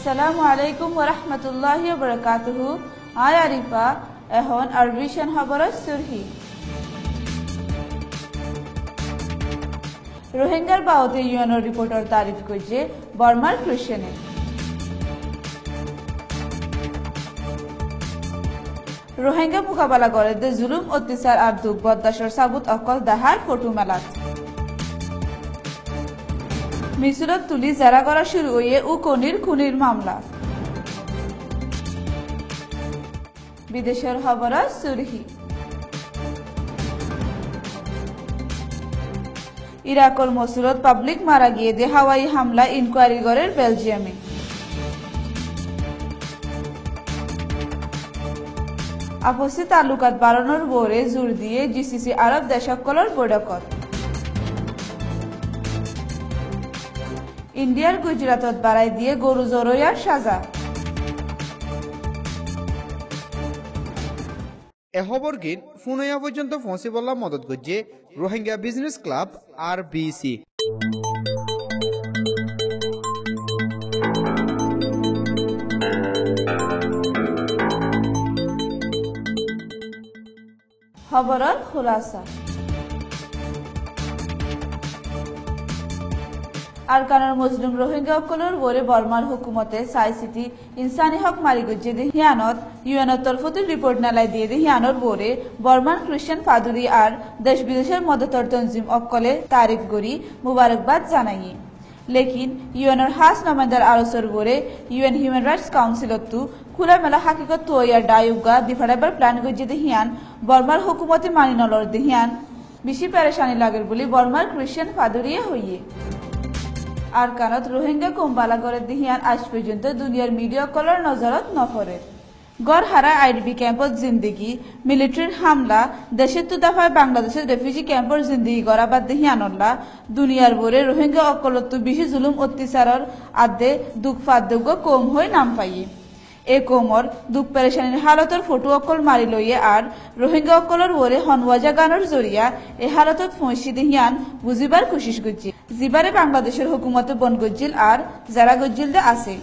আসসালামু আলাইকুম ওয়া রাহমাতুল্লাহি ওয়া বারাকাতুহু। আয় আরিফা এখন আরবিশন খবরের সুরহি। রোহিঙ্গার বাবদে ইউএনও রিপোর্টার তারিফ করছে বর্মার ক্রিশ্চিয়ানে। রোহিঙ্গা মোকাবেলা করে জুলুম অত্যাচার আর দুঃখ বরদাস্তের সাবুত অকল দাহার ফটো মেলাত মিসুরত তুলি জেরা করা শুরু হয়ে উকনির খুনির মামলা। বিদেশের খবর সুরহি। ইরাকর মসুলত পাবলিক মারা গিয়ে দে হাওয়াই হামলা ইনকোয়ারি করের বেলজিয়ামে। আপসি তালুকাত বাড়ানোর বোরে জোর দিয়ে জিসিসি আরব দেশসকলের বৈঠকত। ইন্ডিয়ার গুজরাতত বাড়াই দিয়ে গরু জরৈয়ার সাজা। এ খবর গিন ফুনয়া পর্যন্ত পৌঁছিবলা মদত করছে রোহিঙ্গা বিজনেস ক্লাব RBC। খবরের খুলাসা। আরকানের মুসলিম রোহিঙ্গা অকলের বরে বর্মার হুকুমতে সাই সিটি ইনসানি হক মারি গজ্জে দে হিয়ানত ইউএনর তরফতে রিপোর্ট নালাই দিয়ে দে হিয়ানোর বরে বর্মান খ্রিস্টান ফাদুরি আর দেশ বিদেশের মদতর তনজিম অকলে তারিফ করি মুবারকবাদ জানাই। লেকিন ইউএনর হাস নমাইন্দার আলোচর বরে ইউএন হিউম্যান রাইটস কাউন্সিলত খোলামেলা হাকিকত তৈয়ার ডায়ুগা দিফাড়াবার প্ল্যান গজ্জে দে হিয়ান বর্মার হুকুমতে মানি নলর দে হিয়ান বেশি পেরেশানি লাগের বলে বর্মার খ্রিস্টান ফাদুরিয়া হইয়ে। আরকানত রোহিঙ্গা কোম্পালা করে দিহিয়ান আজ পর্যন্ত দুনিয়ার মিডিয়া কলার নজরত নফরে গড়হারা আইডিপি ক্যাম্পত জিন্দিগি মিলিটারির হামলা দেশের তুদাফায় বাংলাদেশের রেফিউজি ক্যাম্পর জিন্দিগি গড়া বাদ দিহিয়ানল্লা দুনিয়ার বরে রোহিঙ্গা অকলত্ব বেশি জুলুম অত্যাচারের আদে দুঃখ ফাদ্যোগ্য কম হয়ে নাম পাইয়ে। এ কোমর দুঃখ পেরেশানির হালতর ফটো অকল মারি লইয়ে আর রোহিঙ্গা অকলর ওরে হনওয়াজা গানের জরিয়া এ হালতত ফৌঁসি দিহিয়ান বুঝিবার কোশিশ করছি জিবারে বাংলাদেশের হুকুমতে বন গজ্জিল আর যারা গজ্জিল দে আছে।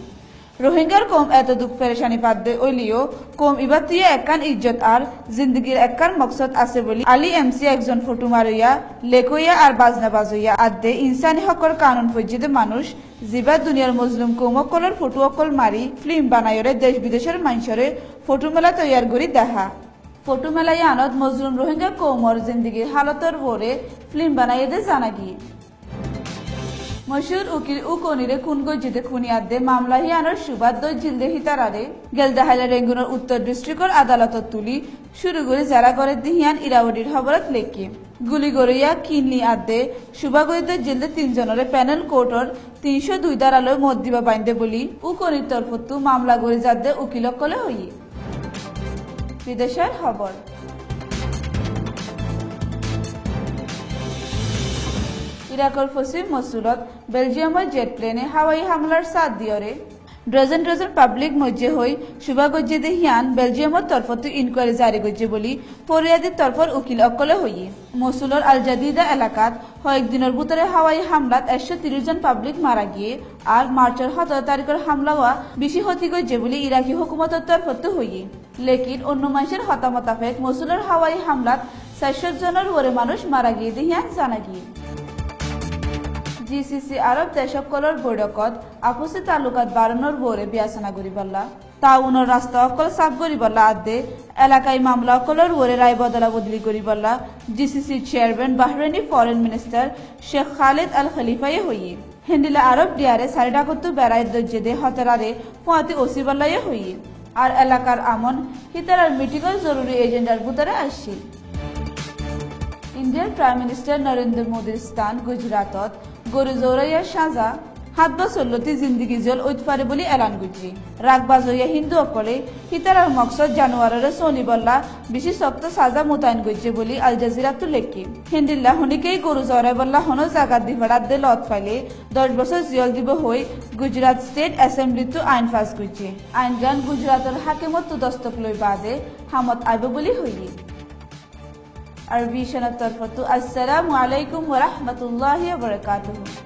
রোহিঙ্গার কম এত দুঃখ পেরেশানি পাদ্দে ওইলিও কম ইবার তুই একান ইজ্জত আর জিন্দগির একান মকসদ আছে বলি আলী MC একজন ফটো মারিয়া লেখইয়া আর বাজনা বাজইয়া আদে ইনসানি হকর কানুন ফজ্জিদে মানুষ জিবার দুনিয়ার মজলুম কৌমকলের ফটো অকল মারি ফিল্ম বানাইরে দেশ বিদেশের মানুষরে ফটো মেলা তৈয়ার করি দেখা। ফটো মেলাই আনত মজলুম রোহিঙ্গা কৌমর জিন্দগির হালতর বরে ফিল্ম বানাইয়ে দে জানা গিয়ে। মশহুর উকিল উকনিরে খুন গজ্জিতে খুনিয়াদে মামলা হিয়ানোর সুবাদ জিলদে হিতারারে গেলদাহাইলা রেঙ্গুনের উত্তর ডিস্ট্রিক্টর আদালতত তুলি শুরু করে যারা করে দিহিয়ান ইরাওয়াডির খবরত লেখি গুলি গড়িয়া কিনলি আদে সুবাগরিতে জিলদে 3 জনরে প্যানেল কোর্টর 302 ধারালয় মত দিবা বাইন্দে বলি উকনির তরফতু মামলা গড়ি যাদে উকিলকলে হইয়ে। বিদেশের খবর। ইরাকর পশ্চিম মসুলত বেলজিয়ামের জেট প্লেনে হাওয়াই হামলার সাথ দিয়রে ডজন ডজন পাবলিক মজ্জে হই সুবা গজ্জে দে হিয়ান বেলজিয়ামের তরফতে ইনকোয়ারি জারি গজ্জে বলি ফরিয়াদির তরফর উকিল অকলে হইয়ে। মসুলর আল জাদিদা এলাকাত কয়েকদিনের ভিতরে হাওয়াই হামলাত 130 জন পাবলিক মারা গিয়ে আর মার্চের 17 তারিখের হামলা হওয়া বেশি ক্ষতি গজ্জে বলি ইরাকি হুকুমতের তরফতে হইয়ে। লেকিন অন্য মানুষের হতামতাফেক মসুলর হাওয়াই হামলাত 400 জনের ওরে মানুষ মারা গিয়ে দে হিয়ান জানা গিয়ে। জিসিসি আরব দেশসকলের বৈঠকত আপসি তালুকাত বাড়ানোর বোরে বিয়াসনা করিবাল্লা তাউনের রাস্তা অকল সাফ করিবাল্লা আদে এলাকায় মামলা অকলের ওরে রায় বদলা বদলি করিবাল্লা GCC chairman Bahraini foreign minister Sheikh Khalid Al খলিফায়ে হইয়ে। হেন্ডিলা আরব ডিয়ারে সারিডাকত্তু বেড়াই দজ্জেদে হতেরারে পোয়াতি ওসিবাল্লায়ে হইয়ে আর এলাকার আমন হিতারার মিটিংয়ের জরুরি এজেন্ডার ভিতরে আসছিল। ইন্ডিয়ার প্রাইম মিনিস্টার নরেন্দ্র মোদীর স্থান গুজরাতত গরু জৌরাইয়ার সাজা হাত বছরলতি জিন্দিগি জল ঐতফারে বলি এলান গুজি রাগবাজ হইয়া হিন্দু অকলে হিতারার মকসদ জানুয়ারের শনিবল্লা বেশি শক্ত সাজা মোতায়েন গজ্জে বলি আল জাজিরাত লেখি হিন্দিল্লা হনিকেই গরু জরাই বল্লা হন জাগাত দিভাড়াত দে লত ফাইলে 10 বছর জিয়ল দিব হই গুজরাট স্টেট অ্যাসেম্বলিতো আইন পাস গজ্জে আইন গান গুজরাতের হাকিমত দস্তক লই বাদে হামত আইব বলি হইয়ে। আরবি সনদ তরফতু আসসালামু আলাইকুম ওয়া রাহমাতুল্লাহি ওয়া বারাকাতুহু।